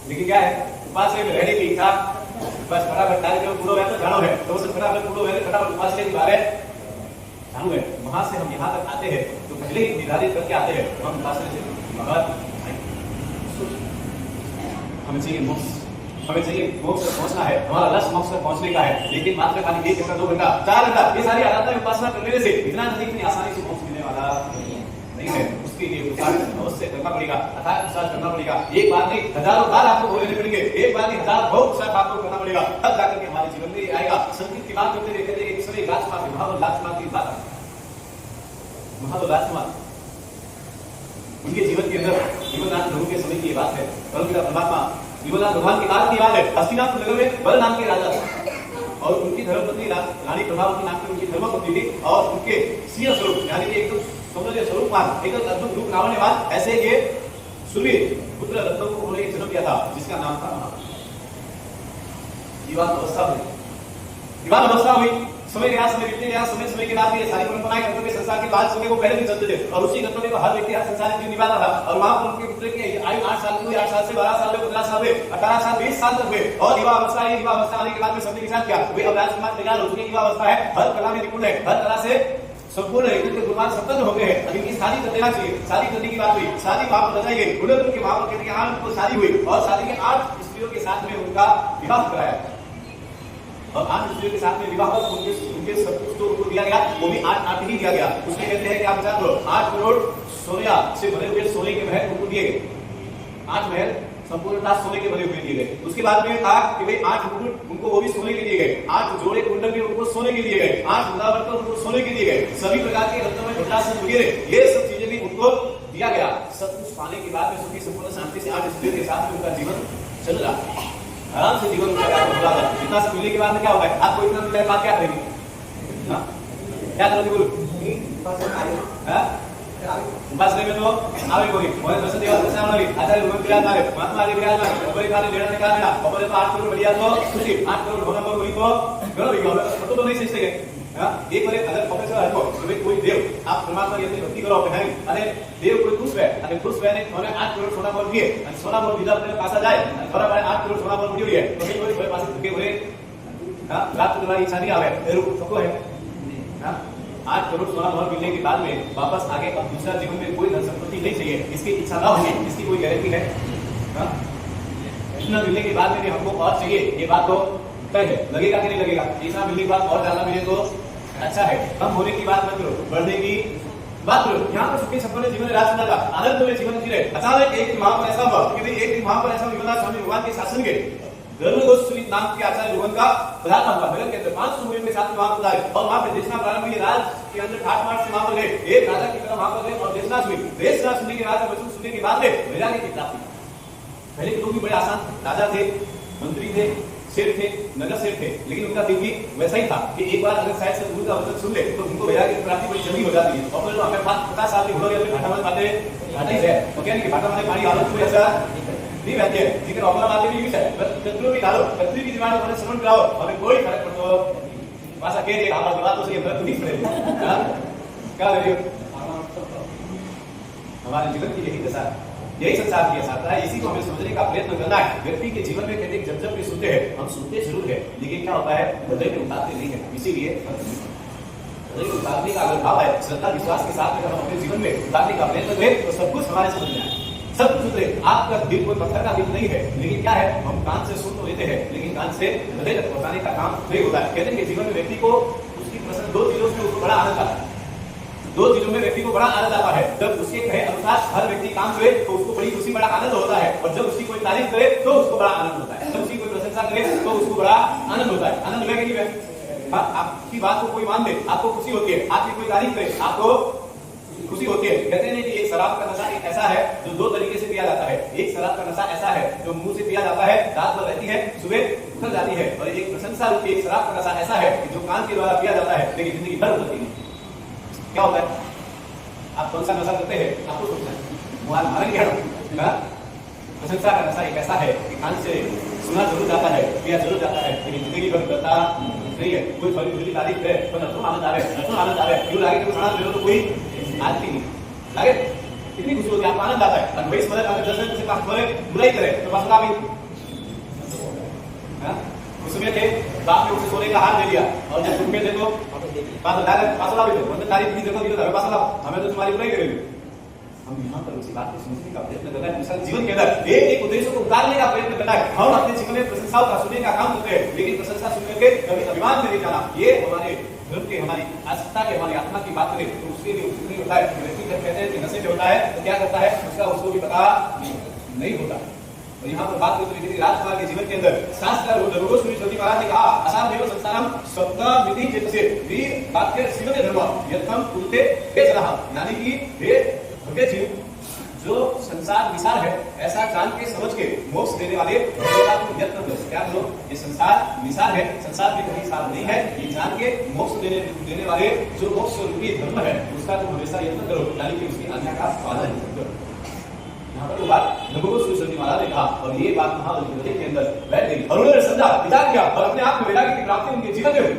लेकिन क्या है उपासना में रहने की इच्छा बस फटाफट कार्यक्रम पूरा है तो जानो है, तो सब फटाफट पूरा है फटाफट उपासना के बारे जानो है। वहां से हम यहाँ तक आते हैं तो पहले ही निर्धारित करके आते हैं हम उपासना से बाहर हमें चाहिए मोक्ष, हमें चाहिए मोक्ष तक पहुंचना है, हमारा लक्ष्य मोक्ष तक पहुंचने का है। लेकिन मात्र खाली 1 घंटा 2 घंटा 4 घंटा ये सारी आराधना उपासना करने से इतना नजदीक इतनी आसानी से मोक्ष मिलने वाला नहीं है। उसके लिए उपचार अवश्य करना पड़ेगा, अर्थात उपचार करना पड़ेगा। एक बार नहीं हजारों बार आपको बोलने पड़ेंगे, एक बार नहीं 1000 बहुत उपचार आपको करना पड़ेगा, तब जाकर के हमारे जीवन में आएगा। संगीत की बात करते रहते एक समय राजकुमार महाराजकुमार की बात महाराजकुमार उनके जीवन के अंदर जीवनदान प्रभु के समय की बात है। परमात्मा जीवनदान भगवान के काल की बात है। हस्तिनापुर नगर में बल नाम के राजा और उनकी धर्मपत्नी रानी प्रभावती नाम की उनकी धर्मपत्नी थी और उनके सिंह स्वरूप यानी कि एक सौंदर्य स्वरूपवान एक अद्भुत रूप लावण्यवान ऐसे के सूर्य पुत्र रत्नों को उन्होंने जन्म दिया था जिसका नाम था विवाह अवस्था हुई। विवाह अवस्था हुई, समय गया, समय बीतने गया, समय के बाद ये सारी परंपराएं कर्तव्य संसार के बाद समय को पहले भी चलते थे और उसी कर्तव्य को हर व्यक्ति हर संसार जीवन निभाता था। और वहां पर उनके पुत्र की आयु 8 साल की, 8 साल से 12 साल, 15 साल, 18 साल, 20 साल तक हुए और विवाह अवस्था आई। विवाह अवस्था आने के बाद में सबने विचार किया वे अब राजकुमार तैयार हो चुके, विवाह अवस्था है, हर कला में निपुण है, हर कला से संपूर्ण है, क्योंकि गुरुमान संपन्न हो गए हैं। अब इनकी शादी कर देना चाहिए। शादी करने की बात हुई, शादी वहां पर रचाई गई, उन्होंने उनके वहां पर कहते हैं उनको शादी हुई और शादी के 8 स्त्रियों के साथ में उनका विवाह कराया और 8 स्त्रियों के साथ में विवाह उनके सब कुछ तो उनको दिया गया, वो भी 8 ही दिया गया। उसमें कहते हैं कि आप विचार करो 8 करोड़ सोने से भरे हुए सोने के महल उनको दिए गए, 8 महल संपूर्णतः सोने के बने हुए दिए गए। उसके बाद में कहा कि भाई 8 मुकुट उनको वो भी सोने के दिए गए, 8 जोड़े कुंडल भी उनको सोने के दिए गए, 8 वृंदावन उनको सोने के दिए गए, सभी प्रकार के रत्नों में घटासन वगैरह ये सब चीजें भी उनको दिया गया। सब कुछ पाने के बाद में सुखी संपूर्ण शांति से 8 स्त्रियों के साथ में उनका जीवन चल रहा, आराम से जीवन उनका हो रहा था। इतना सब मिलने के बाद में क्या होगा, आपको इतना मिलने के बाद क्या करेंगे, क्या करोगे बोलो? उपासना में तो आवे कोई और दर्शन देवा दर्शन वाली आचार्य भगवान विराजमान है, महात्मा जी विराजमान है, ऊपर खाली लेना निकाल देना, ऊपर तो 8 करोड़ बढ़िया तो खुशी 8 करोड़ होना पर कोई तो गलत ही होगा, तो नहीं सोचते हैं। हां एक बार अगर प्रोफेसर है तो कोई देव आप પરમાત્મા યે ભક્તિ કરો પહેરી અને દેવ કોઈ ખુશ રહે અને ખુશ રહે ને મને 8 કરોડ સોના મોલ દીએ અને સોના મોલ દીધા એટલે પાછા જાય અને ખરા ભાઈ 8 કરોડ સોના મોલ દીએ તો કોઈ કોઈ પાસે ધકે ભરે हां रात को तुम्हारी इच्छा नहीं आवे फिर सबको है हां 8 करोड़ सोना मोहर मिलने के बाद में वापस आगे अब दूसरा जीवन में कोई धन संपत्ति नहीं चाहिए, इसकी इच्छा ना होगी, इसकी कोई गारंटी है? हां इतना मिलने के बाद में भी हमको और चाहिए, ये बात तो तय है। लगेगा कि नहीं लगेगा? इतना मिलने के बाद और ज्यादा मिले तो अच्छा है। कम होने की बात मत करो, बढ़ने की बात करो। यहाँ पर सुखी संपन्न जीवन राज का आनंद में जीवन जी रहे। अचानक एक दिन वहां पर ऐसा हुआ कि एक दिन वहां पर ऐसा विमला स्वामी भगवान के शासन के धर्म गोस्वामी नाम के आचार्य भगवान का पदार्थ हुआ। नगर के अंदर 500 मुनि के साथ वहां पर आए और वहां पे देशना प्रारंभ हुई। राज के अंदर ठाट माट से वहां पर गए, एक राजा की तरह वहां पर गए और देशना सुनी। देशना सुनने के बाद वचन सुनने के बाद में वैराग्य की प्राप्ति। पहले के लोग भी बड़े आसान थे, राजा थे, मंत्री थे, शेर थे, नगर शेर थे, लेकिन उनका दिल भी वैसा ही था कि एक बार अगर शायद से गुरु का वचन सुन ले तो उनको वैराग्य की प्राप्ति बड़ी जल्दी हो जाती है। और फिर तो हमें 50 साल की हो गई घाटा में बातें घाटा ही है तो क्या नहीं घाटा में पानी हालत में ऐसा नहीं रहती है। जिक्र ऑफर बातें भी है कतरू भी डालो, कतरी की दिमाग में श्रवण कराओ, हमें कोई फर्क पड़ता हो भाषा कह दे हमारा बात तो सही है, नहीं पड़े क्या कर रही हो? हमारे जीवन की यही दशा, यही संसार की दशा है। इसी को हमें समझने का प्रयत्न करना है। व्यक्ति के जीवन में कहते जब जब भी सुनते हैं, हम सुनते जरूर है लेकिन क्या होता है हृदय में उतारते नहीं है। इसीलिए हृदय में उतारने का अगर भाव है, श्रद्धा विश्वास के साथ अगर हम अपने जीवन में उतारने का प्रयत्न करें तो सब कुछ हमारे समझ में आए, सब कुछ उतरे। आपका दिल कोई पत्थर का दिल नहीं है, लेकिन क्या है हम कान से सुन तो लेते हैं लेकिन कान से हृदय तक पहुंचाने का काम नहीं होता है। कहते हैं कि जीवन में व्यक्ति को उसकी पसंद 2 चीजों से उसको बड़ा आनंद आता है। 2 चीजों में व्यक्ति को बड़ा आनंद आता है। जब उसके कहे अनुसार हर व्यक्ति काम करे तो उसको बड़ी खुशी बड़ा आनंद होता है, और जब उसकी कोई तारीफ करे तो उसको बड़ा आनंद होता है, जब उसकी कोई प्रशंसा करे तो उसको बड़ा आनंद होता है। आनंद होगा कि नहीं? आपकी बात को कोई मान ले आपको खुशी होती है, आपकी कोई तारीफ करे आपको खुशी होती है। कहते हैं कि एक शराब का नशा एक ऐसा है जो 2 तरीके से पिया जाता है। एक शराब का नशा ऐसा है जो मुंह से पिया जाता है, रात भर रहती है, सुबह उतर जाती है, और एक प्रशंसा रूपी एक शराब का नशा ऐसा है जो कान के द्वारा पिया जाता है लेकिन जिंदगी भर उतरती नहीं। क्या होता है? आप कौन सा नशा करते हैं आपको सोचना है, मुहाल मारेंगे हम। प्रशंसा का नशा एक ऐसा है कि कान से सुना जरूर जाता है, पिया जरूर जाता है लेकिन जिंदगी भर करता नहीं है। कोई थोड़ी थोड़ी तारीफ करे तो नसों आनंद आवे, नसों आनंद आवे, क्यों लागे तो खाना दे तो कोई आती नहीं लागे, कितनी खुशी होती है, आपको आनंद आता है। और वही समझ अगर 10 से 5 बोले बुराई करे तो मसला भी उसमें थे बाप ने उसे सोने का हार दे दिया और जब तुम में देखो पासला भी दो, मतलब तारीफ की जगह दी तो पासला हमें तो तुम्हारी बुराई करेगी। हम यहाँ पर उसी बात को समझने का प्रयत्न करना है। दूसरा जीवन के अंदर एक उद्देश्य को उतारने का प्रयत्न करना है। हम अपने जीवन में प्रशंसाओं का सुनने का काम करते हैं लेकिन प्रशंसा सुनने के कभी अभिमान में नहीं जाना। ये हमारे धर्म के हमारी आस्था के हमारी आत्मा की बात करें तो उसके लिए उचित नहीं होता है। व्यक्ति जब कहते हैं कि नशे में होता है तो क्या करता है उसका उसको भी पता नहीं होता। और यहाँ पर बात करते हैं राजकुमार के जीवन के अंदर शास्त्र महाराज ने कहा असार देव संसारम सप्ता विधि चित्ते वीर वाक्य शिव धर्म यथम कुलते बेच रहा, यानी कि हे भगत जी जो संसार विसार है ऐसा जान के समझ के मोक्ष देने वाले यत्न करो। क्या करो? ये संसार विसार है, संसार में कहीं सार नहीं है, ये जान के मोक्ष देने वाले जो मोक्ष रूपी धर्म है उसका तुम हमेशा यत्न करो, यानी कि उसकी आज्ञा का पालन करो। यहाँ पर तो बात नगोस्वामी महाराज ने कहा और ये बात महाबली के अंदर बैठ गई और उन्होंने समझा, विचार किया और अपने आप में वैराग्य की प्राप्ति उनके जीवन में हुई।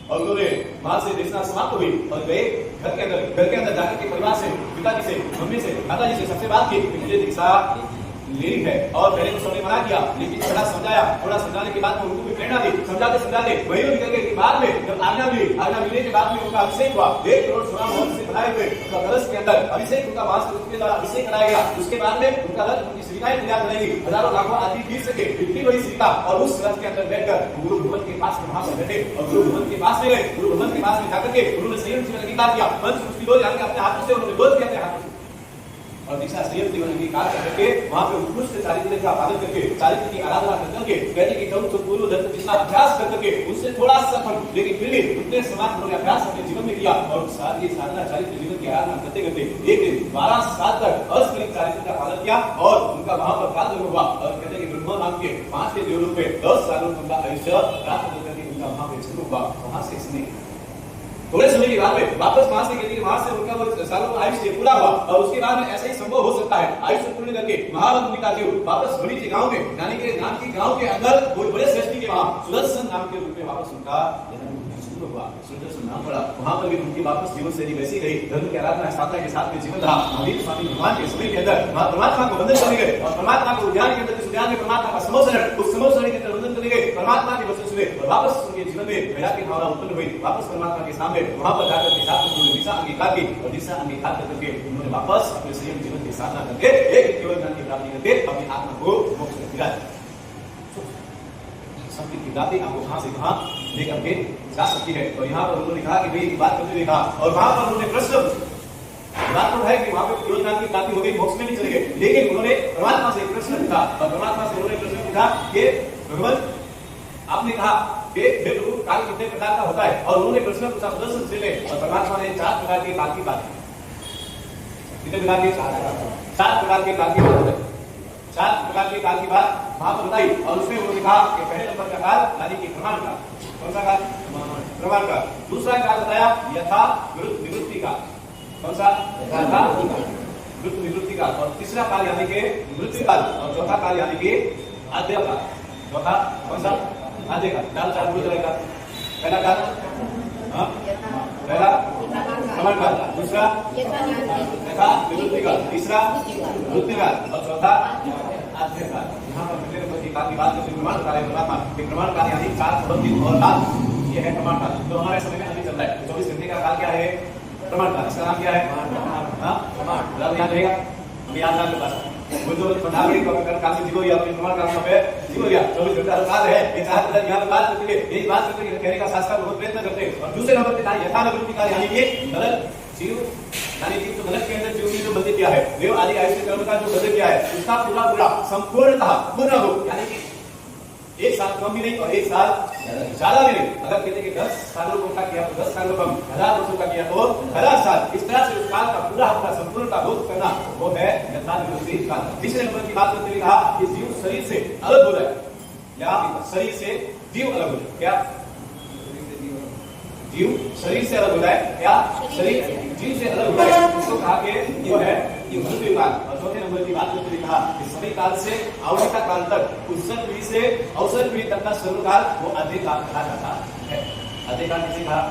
और उन्होंने वहां से देखना समाप्त हुई और गए घर के अंदर जाकर के परिवार से, पिताजी से, मम्मी से, माताजी से सबसे बात की कि मुझे दीक्षा लेनी है। और पहले तो सबने मना किया लेकिन थोड़ा समझाया, थोड़ा समझाने के बाद में उनको भी प्रेरणा दी, समझाते वही निकल गए कि बाद में जब आज्ञा मिलने के बाद में उनका अभिषेक हुआ। 1 करोड़ सोना मोहर से बनाए हुए उनका कलश के अंदर अभिषेक उनका वहां से उसके द्वारा अभिषेक कराया गया। उसके बाद में उनका रथ उनकी श्रीकाएं तैयार करेगी, हजारों लाखों आदमी गिर सके इतनी बड़ी श्रीका। और उस रथ के अंदर बैठकर गुरु भवन के पास में वहां से बैठे और गुरु भवन के पास में गए। गुरु भवन के पास में जाकर के उन्होंने संयम जीवन अंगीकार किया, पंच उसकी दो जान के अपने हाथों से उन्होंने बोल दिया अपने हाथों से और दीक्षा संयम जीवन अंगीकार करके वहां पे उत्कृष्ट चारित्र का पालन करके चारित्र की आराधना करके कहते कि कम तो पूर्व दत्त जितना अभ्यास करके उससे थोड़ा सा फल लेकिन फिर भी उतने समान उन्होंने अभ्यास अपने जीवन में किया और साथ ही साधना चारित्र जीवन की आराधना करते करते एक दिन 12 साल तक अस्खलित चारित्र का पालन किया और उनका वहां पर प्राप्त हुआ। और कहते कि ब्रह्मा नाम के 5 के देवलोक में 10 सालों उनका आयुष्य प्राप्त करके उनका वहां पे जन्म हुआ। वहां से इसने थोड़े समय के बाद में वापस वहां से कहते वहां से उनका वो सालों का आयुष्य पूरा हुआ। और उसके बाद में ऐसा ही संभव हो सकता है आयुष्य पूर्ण करके महाबली का जीव वापस बड़ी के गांव में यानी कि नाम की गांव के अंदर कोई बड़े श्रेष्ठी के वहां सुदर्शन नाम के रूप में वापस उनका जन्म सुख हुआ, सुंदर सुनाम पड़ा, वहां पर भी उनकी वापस जीवन शैली वैसी गई, धर्म की आराधना स्थापना के साथ में जीवन रहा। महावीर स्वामी भगवान के समय के अंदर परमात्मा को वंदन करने गए और परमात्मा को उद्यान के अंदर, उद्यान में परमात्मा का समोसरण, उस समोसरण के अंदर वंदन करने गए, परमात्मा के वचन सुने और वापस उनके जीवन में वैराग्य की भावना उत्पन्न हुई। वापस परमात्मा के सामने वहां पर जाकर के साथ उन्होंने दिशा अंगीकार की और दिशा अंगीकार करके उन्होंने वापस अपने संयम जीवन की साधना करके एक केवल ज्ञान की प्राप्ति करके अपनी आत्मा को मोक्ष में दिलाया। संस्कृत की प्राप्ति आपको कहां से कहां लेकर के जा सकती है। और यहाँ पर उन्होंने कहा कि भाई की बात करते हुए कहा और वहां पर उन्होंने प्रश्न, बात तो है कि वहां पर केवल ज्ञान की प्राप्ति हो गई, मोक्ष में नहीं चले गए, लेकिन उन्होंने परमात्मा से एक प्रश्न पूछा और परमात्मा से उन्होंने प्रश्न पूछा कि भगवान आपने कहा कि हे प्रभु काल कितने प्रकार का होता है, और उन्होंने प्रश्न पूछा सुदर्शन से ले और परमात्मा ने 4 प्रकार के काल की बात, कितने प्रकार के 4 प्रकार के काल की बात, 4 प्रकार के काल की बात वहां पर बताई। और उसमें उन्होंने कहा कि पहले नंबर का काल यानी कि प्रमाण काल, कौन सा काल? प्रमाण काल। दूसरा काल बताया यथा विरुद्ध निवृत्ति काल, कौन सा? यथा विरुद्ध निवृत्ति काल। और तीसरा काल यानी कि मृत्यु काल और चौथा काल यानी कि आद्य काल। चौथा कौन सा? आद्य काल। लाल 4 बोल रहेगा। पहला काल पहला प्रमाण काल, दूसरा यथा विरुद्ध काल, तीसरा मृत्यु काल और चौथा आद्य काल। यहाँ पर पहले नंबर की काल की बात करते हैं प्रमाण काल है। प्रमाण काल यानी 4 संबंधित और काल, ये है प्रमाण काल जो हमारे समय में अभी चल रहा है। 24 घंटे का काल क्या है? प्रमाण काल। इसका नाम क्या है? प्रमाण। याद रहेगा, हमें याद रखने पास वो जो पंडागड़ी को अगर काल से जीवो या अपने प्रमाण काल पे जीवो या 24 घंटा काल है, ये 4 प्रकार यहाँ पर बात करते हैं, यही बात करते हैं, कहने का शास्त्र बहुत प्रयत्न करते हैं। और दूसरे नंबर पे था यथा निवृत्ति काल यानी कि गलत जीव, यानी कि तो गलत के अंदर जीव ने जो बदल किया है, देव आदि आयुष्य कर्म का जो बदल किया है, उसका पूरा संपूर्णतः पूर्ण हो, यानी कि 1 साल कम भी नहीं और 1 साल ज्यादा भी नहीं। अगर कहते कि 10 सालों का किया तो 10 सालों कम, 1000 वर्षों का किया तो 1000 साल, इस तरह से उस काल का पूरा अपना संपूर्णता बोध करना वो है यथा निवृत्ति काल। तीसरे नंबर की बात करते हुए कहा कि जीव शरीर से अलग हो जाए, या शरीर से जीव अलग हो जाए। क्या जीव शरीर से अलग हो जाए, क्या शरीर जीव से अलग हो जाए, उसको कहा कि वो है मृत्यु काल। और चौथे नंबर की बात करते हुए कहा कि सभी काल से आवश्यकता काल तक, उत्सव पीढ़ी से अवसर पीढ़ी तक का सर्वकाल वो आद्य काल कहा जाता है। आद्य काल किसे कहा?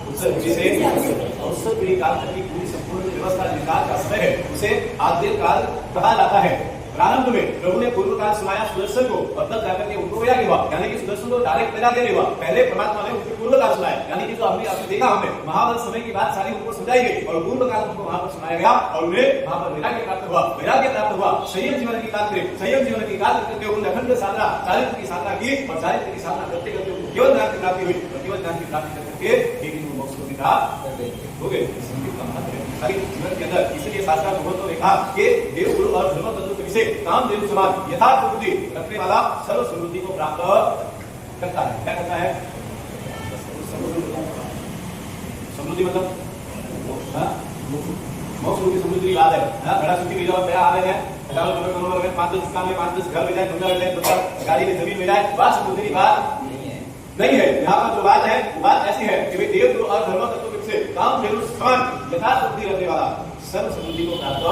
उत्सव पीढ़ी से अवसर पीढ़ी काल तक की पूरी संपूर्ण व्यवस्था निकाल का समय है, उसे आद्य काल कहा जाता है। प्रारंभ में प्रभु ने पूर्व काल सुनाया सुदर्शन को और तब जाकर के उनको वैराग्य हुआ, यानी कि सुदर्शन को डायरेक्ट वैराग्य नहीं हुआ, पहले परमात्मा ने उनको पूर्व काल सुनाया, यानी कि जो हमने आपने देखा, हमें महाभारत समय की बात सारी उनको समझाई गई और पूर्व काल उनको वहां पर सुनाया गया और उन्हें वहां पर वैराग्य प्राप्त हुआ, वैराग्य प्राप्त हुआ। संयम जीवन की काल करें, संयम जीवन की काल करके उन्होंने अखंड साधना, चारित्र की साधना की और चारित्र की साधना करते करते उनको केवल ज्ञान की प्राप्ति हुई और केवल ज्ञान की प्राप्ति करके एक दिन वो मोक्ष को प्राप्त हो गए। सारी जीवन के अंदर इसलिए शास्त्र भगवंतों ने कहा कि देव गुरु और धर्म तत्व के विषय काम देव समान यथार्थ बुद्धि रखने वाला सर्व समृद्धि को प्राप्त करता है। क्या करता है? समृद्धि मतलब मोक्ष रूपी समृद्धि की बात है। बड़ा सुखी मिल जाओ, आ रहे हैं 5-10 दुकान में 5-10 घर में जाए, धंधा में जाए, गाड़ी में जमीन में जाए, वह समृद्धि की बात नहीं है। यहाँ पर जो बात है वो बात ऐसी है कि देव गुरु और धर्म तत्व के विषय काम देव समान यथार्थ बुद्धि रखने वाला सर्व समृद्धि को प्राप्त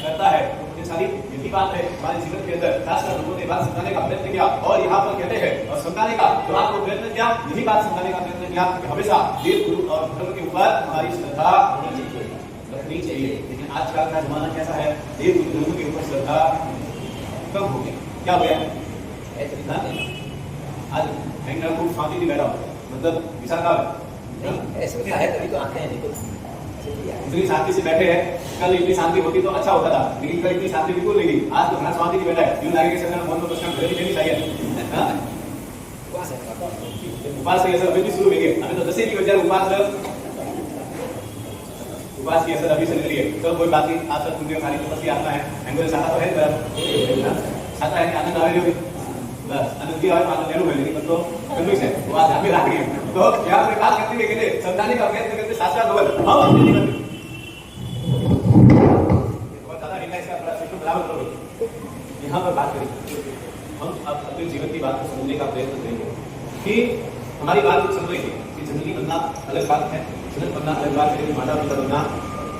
करता है। ये सारी यही बात है हमारे जीवन के अंदर। शास्त्र लोगों ने बात समझाने का प्रयत्न किया और यहाँ पर कहते हैं और समझाने का जो आपको प्रयत्न किया, यही बात समझाने का प्रयत्न किया कि हमेशा देव गुरु और धर्म के ऊपर हमारी श्रद्धा रखनी चाहिए। लेकिन आजकल का जमाना कैसा है? देव गुरु धर्म के ऊपर श्रद्धा कम हो गया। क्या हो गया? आज हैंगर खूब शांति नहीं बैठा, मतलब विशाखा ऐसा है तभी तो आते हैं। इतनी शांति से बैठे हैं, कल इतनी शांति होती तो अच्छा होता था, लेकिन कल इतनी शांति बिल्कुल नहीं। आज तो घना शांति नहीं बैठा है, यूं लगे कि सर मन में प्रश्न घर देनी चाहिए। उपास की असर अभी भी शुरू हो गई, अभी तो 10 की वजह उपास की असर अभी से निकली है। तो कोई बात नहीं, आज तक तुमने खाली तो बस आता है, हैंगर साथा तो है, आता है आनंद आ रही होगी बस आनंद की आनंद लेना है, लेकिन तो कन्विंस है वो आज हमें रख रही है। तो यहाँ पर बात करते हुए कहते समझाने का प्रयत्न करते शास्त्र लोग हम अपने जीवन में बहुत ज्यादा रिलाइज का थोड़ा सिस्टम बराबर करोगे। यहाँ पर बात करेंगे हम अब अपने जीवन की बात को समझने का प्रयत्न करेंगे कि हमारी बात को समझ रही है कि जिंदगी बनना अलग बात है, जन्म बनना अलग बात है, माता पिता बनना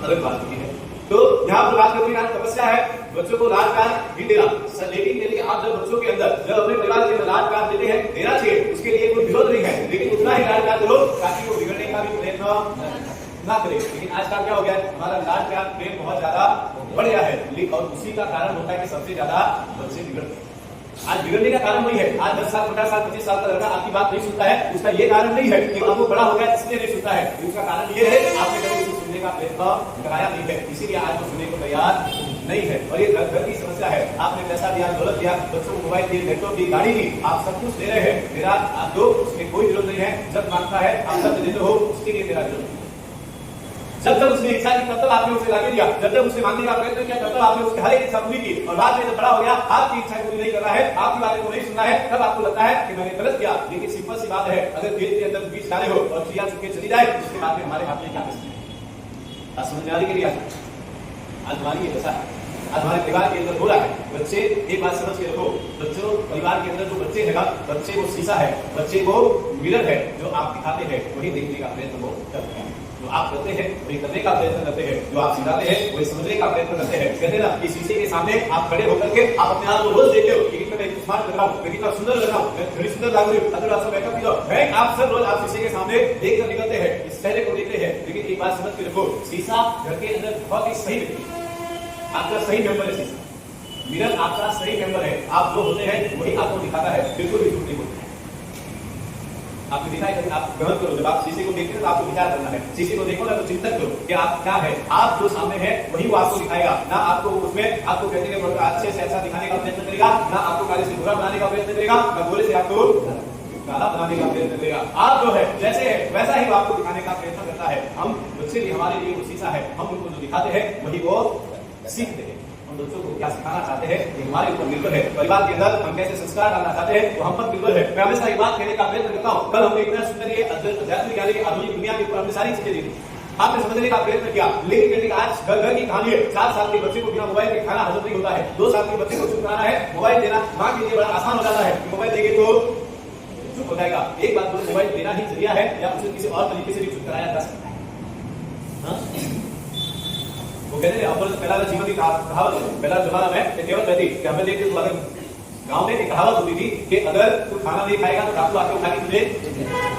अलग बात होती है। तो यहाँ पर बात करने की समस्या है बच्चों को लाड प्यार भी देना। लेकिन आप जब बच्चों के अंदर जब अपने परिवार के लाड प्यार देते हैं, देना चाहिए, उसके लिए कोई विरोध नहीं है, लेकिन उतना ही लाड प्यार करो ताकि वो बिगड़ने का भी प्रयत्न ना करे। लेकिन आजकल क्या हो गया है, हमारा लाड प्यार प्रेम बहुत ज्यादा बढ़ गया है और उसी का कारण होता है कि सबसे ज्यादा बच्चे बिगड़ते हैं। आज बिगड़ने का कारण वही है। आज 10 साल 15 साल 25 साल का लड़का आपकी बात नहीं सुनता है, उसका ये कारण नहीं है कि आपको बड़ा हो गया इसलिए नहीं सुनता है, उसका कारण ये है आपने कभी उसे सुनने का प्रयत्न कराया नहीं है, इसीलिए आज वो सुनने को तैयार नहीं है। और ये घर की समस्या है। आपने पैसा दिया, दौलत दिया, बच्चों को मोबाइल दिए, लैपटॉप दी, गाड़ी दी, आप सब कुछ दे रहे हैं, मेरा आप दो, उसमें कोई विरोध नहीं है। जब मांगता है आप सब देते हो, उसके लिए मेरा विरोध। जब तक उसने इच्छा की तब तक आपने उसे लाके दिया, जब तक उसने मांगने का प्रयत्न किया तब तक आपने उसकी हर एक इच्छा पूरी की, और बाद में जब बड़ा हो गया आपकी इच्छा पूरी नहीं कर रहा है, आपकी बातें को नहीं सुनना है, तब आपको लगता है कि मैंने गलत किया। लेकिन सिंपल सी बात है, अगर खेत के अंदर बीज डाले हो और चिड़िया चुप के चली जाए, उसके बाद में हमारे हाथ में क्या कर सकते हैं। समझ में आ रही है? आज हमारी ये दशा है, आज हमारे परिवार के अंदर हो रहा है। बच्चे एक बात समझ के रखो, बच्चों परिवार के अंदर जो बच्चे है, बच्चे वो शीशा है, बच्चे को मिरर है, जो आप दिखाते हैं वही देखने का प्रयत्न वो करते हैं, जो आप करते हैं वही करने का प्रयत्न करते हैं, जो आप सिखाते हैं वही समझने का प्रयत्न करते हैं। कहते हैं ना कि शीशे के सामने आप खड़े होकर के आप अपने आप को रोज देखते हो कि कितना मैं स्मार्ट लग रहा हूँ, मैं कितना सुंदर लग रहा हूँ, मैं घड़ी सुंदर लग रही हूँ, अगर आप मेकअप किया है, आप सब रोज आप शीशे के सामने देख कर निकलते हैं, इस चेहरे को देखते हैं। लेकिन एक बात समझ के रखो, शीशा घर के अंदर बहुत ही सही आपका सही मेंबर है, शीशा मिरर आपका सही मेंबर है। आप जो होते हैं वही आपको दिखाता है, बिल्कुल भी झूठ नहीं बोलते। आपने देखा है, आप ग्रहण करो, जब आप शीशे को देखते हैं तो आपको विचार करना है, शीशे को देखो ना तो चिंतन करो कि आप क्या है, आप जो सामने है वही वो आपको दिखाएगा। ना आपको उसमें आपको कहते हैं अच्छे से अच्छा दिखाने का प्रयत्न करेगा, ना आपको काले से बुरा बनाने का प्रयत्न करेगा, ना गोरे से आपको काला बनाने का प्रयत्न करेगा। आप जो है जैसे है वैसा ही वो आपको दिखाने का प्रयत्न करता है। हम बच्चे भी हमारे लिए वो शीशा है, हम उनको जो दिखाते हैं वही वो सीखते हैं। हम बच्चों को क्या सिखाना चाहते हैं ये हमारे ऊपर निर्भर है। परिवार के अंदर हम कैसे संस्कार डालना चाहते हैं वो हम पर निर्भर है। मैं हमेशा ये बात कहने का प्रयत्न करता हूँ, कल हमने इतना सुंदर ये आध्यात्मिक यानी कि आधुनिक दुनिया के ऊपर हमने सारी चीजें देखी, आपने समझने का प्रयत्न किया, लेकिन आज घर घर की कहानी है। 4 साल के बच्चे को बिना मोबाइल के खाना हजम नहीं होता है, 2 साल के बच्चे को चुप कराना है, मोबाइल देना माँ के लिए बड़ा आसान हो जाता है, मोबाइल देंगे तो चुप हो जाएगा। एक बात बोलो, मोबाइल देना ही जरिया है या उसे किसी और तरीके से भी चुप कराया जा सकता है। वो कहते हैं पहला जीवन की कहावत है, पहला जमाना में केवल कहती कि हमें देखते तो अगर गांव में एक कहावत होती थी कि अगर तू खाना नहीं खाएगा तो डाकू आके उठा के तुझे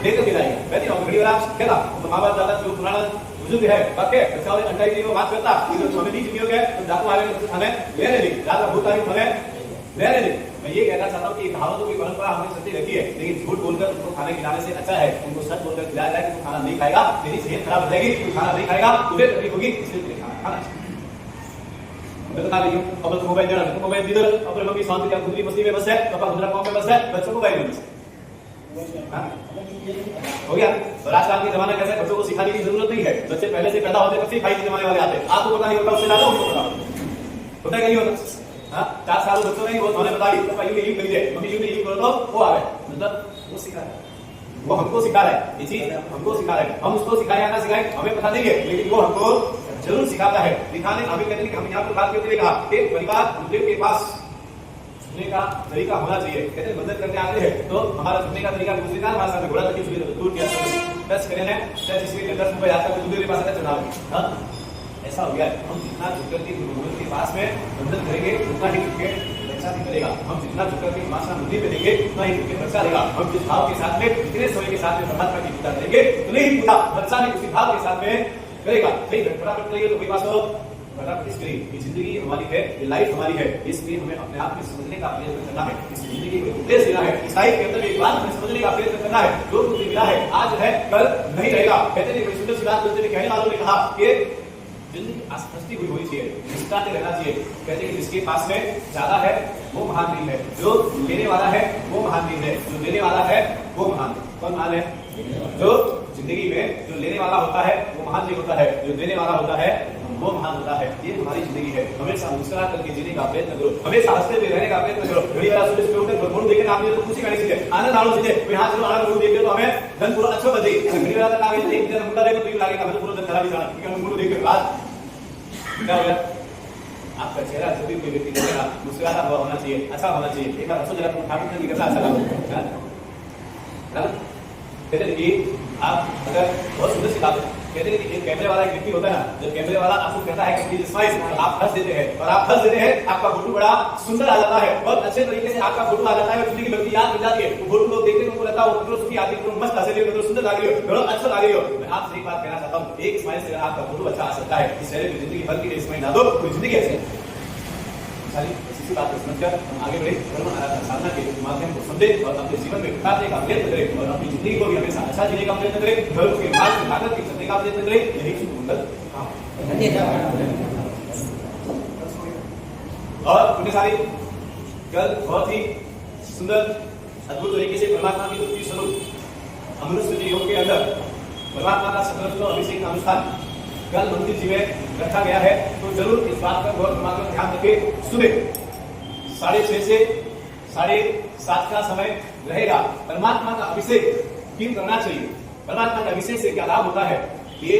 लेकर के जाएगा। कहती ना घड़ी वाला कहता तो माँ बाप दादा जो पुराना बुजुर्ग है बाकी बच्चा वाले अंडा की बात करता, हमें नहीं चुकी हो गया तो डाकू वाले हमें लेने दी, ज्यादा भूत तारीफ हमें लेने दी। मैं ये कहना चाहता हूँ कि कहावतों की परंपरा हमने सच्ची रखी है, लेकिन झूठ बोलकर उनको खाने खिलाने से अच्छा है उनको सच बोलकर खिलाया जाए कि तू खाना नहीं खाएगा, तेरी सेहत खराब हो जाएगी, तू खाना नहीं खाएगा, तुझे तकलीफ होगी, इसलिए खाना मैं बता रही हूँ। अब तो मोबाइल देना, तो मोबाइल दे दो, अपने मम्मी शांति क्या गुजरी मस्ती में बस है, पापा गुजरा काम में बस है, बच्चों को मोबाइल में बस हो गया। और आजकल के जमाना कैसा है, बच्चों को सिखाने की जरूरत नहीं है, बच्चे पहले से पैदा होते बच्चे 5G जमाने वाले आते हैं, आपको पता नहीं होता, उससे ज्यादा उनको पता होता है कि नहीं होता। हाँ 4 साल बच्चों ने वो उन्होंने बताई पापा यू करिए, मम्मी यू करो तो वो आ गए, मतलब वो सिखा रहा है, वो हमको सिखा रहा है, ये चीज हमको सिखा रहा है। हम उसको सिखाए या ना सिखाए हमें पता नहीं है, लेकिन वो हमको जरूर सिखाता है। दिखाने हमें कहते हैं कि हम यहाँ पर बात करते हुए कहा कि परिवार के पास सुनने का तरीका होना चाहिए। कहते हैं मदद करने आते हैं तो हमारा सुनने का तरीका दूसरी का भाषा में घोड़ा तक दूर किया दस करें 10 रुपए आता है दूसरे पास चढ़ा ऐसा हो गया है। हम जितना झुककर के गुरुदेव के पास में मदद करेंगे उतना ही क्रिकेट बच्चा भी करेगा। हम जितना झुककर के माशा नदी में देंगे उतना ही क्रिकेट बच्चा देगा। हम जिस भाव के साथ में जितने समय के साथ में परमात्मा की पूजा करेंगे उतने ही पूजा बच्चा भी उसी भाव के साथ में करेगा। सही फटाफट करेंगे तो कोई बात हो फटाफट इसलिए ये जिंदगी हमारी है, ये लाइफ हमारी है, इसलिए हमें अपने आप में समझने का प्रयत्न करना है, इस जिंदगी को उपदेश देना है, इस लाइफ के अंदर एक बात हमें समझने का प्रयत्न करना है, जो कुछ मिला है आज है कल नहीं रहेगा। कहते हैं सुंदर सी बात बोलते कहने वालों ने कहा कि जिंदगी आस्ती हुई होनी चाहिए, मुस्कुराते रहना चाहिए। कहते हैं जिसके पास में ज्यादा है वो महान नहीं है, जो लेने वाला है वो महान नहीं है, जो लेने वाला है वो महान। कौन महान है? जो जिंदगी में जो लेने वाला होता है वो महान नहीं होता है, जो देने वाला होता है वो महान होता है। ये हमारी जिंदगी है, हमेशा मुस्कुरा करके जीने का प्रयत्न करो, हमेशा हंसते हुए रहने का प्रयत्न करो। घड़ी वाला सुबह सुबह उठकर गुण देखे आपने तो खुशी करनी चाहिए, आनंद आलो सीधे कोई हाथ से आनंद गुण देखे तो हमें धन पूरा अच्छा बजे। घड़ी वाला काम है एक दिन मुंडा देखो तो लागेगा हमें पूरा दिन खराब ही जाना, क्योंकि हम गुण देख के बाद क्या हो गया आपका चेहरा जब भी कोई व्यक्ति देखेगा मुस्कुराता हुआ होना चाहिए, अच्छा होना चाहिए। एक बार सोच रहा ठाकुर ने कैसा अच्छा लगा कहते कि आप अगर बहुत सुंदर सी बात है, कहते हैं कि एक कैमरे वाला एक व्यक्ति होता है ना, जब कैमरे वाला आपको कहता है कि प्लीज स्माइल, तो आप हंस देते हैं, और आप हंस देते हैं, आपका फोटो बड़ा सुंदर आ जाता है, बहुत अच्छे तरीके से आपका फोटो आ जाता है, जिंदगी भर की याद बन जाती है। वो फोटो लोग देखते हैं, उनको लगता है वो फोटो की आती है, मस्त हंस रही हो, सुंदर लग रही हो, बड़ा अच्छा लग रही हो। मैं आपसे एक बात कहना चाहता हूँ, एक स्माइल से आपका फोटो अच्छा आ सकता है, इस शहर में जिंदगी भर की स्माइल ना दो, कोई जिंदगी ऐसे इसी बात को समझकर हम आगे बढ़े, धर्म साधना के माध्यम को समझे और अपने जीवन में उतारने का प्रयत्न करें, और अपनी जिंदगी को भी हमेशा अच्छा जीने का प्रयत्न करें, धर्म के मार्ग में भागवत के चलने का प्रयत्न करें। यही शुभ मंगल और पुण्यशाली कल बहुत ही सुंदर अद्भुत तरीके से परमात्मा की भक्ति स्वरूप अमृत योग के अंदर परमात्मा का सकल अभिषेक का अनुष्ठान कल मंदिर जी में रखा गया है, तो जरूर इस बात का गौर परमात्मा ध्यान रखें। सुबह 6:30 से 7:30 का समय रहेगा। परमात्मा का अभिषेक क्यों करना चाहिए, परमात्मा का अभिषेक से क्या लाभ होता है, ये